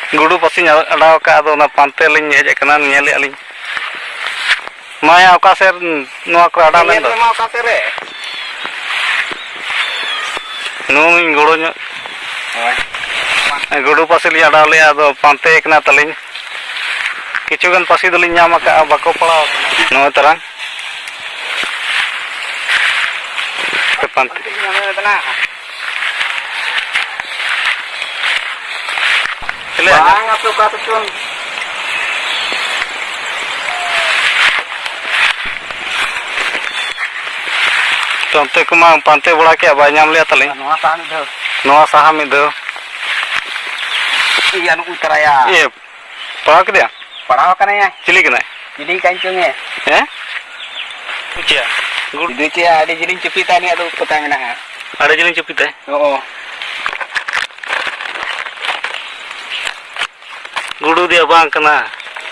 गुडू पसी अड़ा का पानते लिंग हेज कना नेले अलिंग माया ओका सेर नोआ को अड़ा लेन दो मा ओका सेर रे नुई गुडू नो गुडू पसी लि अड़ा ले आदो पानते कना तलिंग किछुगन पसी दलिंग नाम का बाको पड़ा नो तरह पानते bang apa kata tuan tonte kuma pante bora ke ba nyam le taling noa saha mi do iya nu utara ya ye pala ke dia padaw kana ya cili kena jadi kancung ya ucia guru dia ada jiling cepita ni adu kota mana ada jiling cepita oh गुडू दिया बांग कना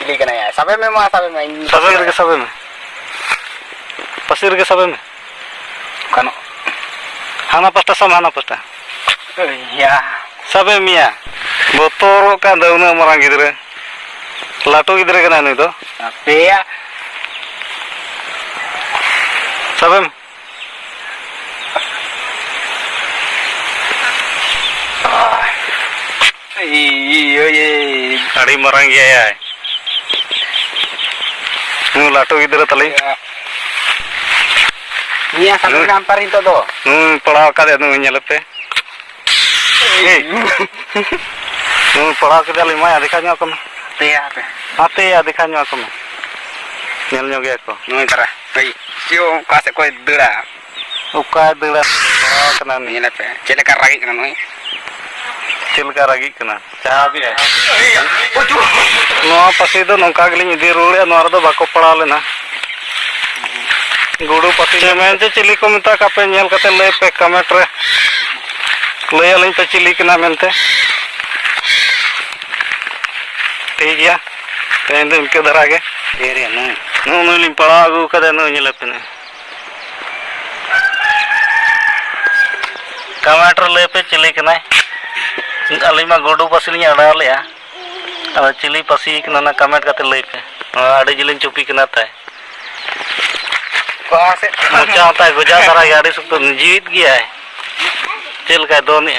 ini kena ya sampai memang सबे में पसीर के सबे में kan हाना pasta सम हाना pasta ya सबे मिया बोतोर का दउना मरांग गिदरे लाटो गिदरे कना नुई दो ya सबे में iya अड़ी मरांग गया है नु लाटो गिदरे तले iya sampai gampar itu do नु पड़ा का दे नु ñele पे नु पड़ा के दे माया दिखा ᱧो कम ya आते या दिखा ᱧो कम ñel ᱧो गया को nu tara hei sio kase ko dura उका दड़ा पड़ा कना नि ini pe cele karagi kana nu Chilka रगी कना चाह भी है नो पसी दो नौका गलिंग इदी रोड़े नोर दो बाको पड़ा लेना गुडू पसी मेन से चिली को मिता का पे नेल कते ले पे कमेंट रे ले अलिंग पे चिली कना मेनते ठीक गया तेन दिन के धरा के ere नु नु लिंग पड़ा आगु कदे नु नेले पे ने कमेंट ले पे चिली कना अलिमा गुडू पसी अड़ा लिया चिली पसी ना कमेंट करते ले पे आड़े जिलिंग चुपी कना ताय kase मोचा ताय गुजा धरा गाड़ी सुक तो जीवित गया है चिल का दोने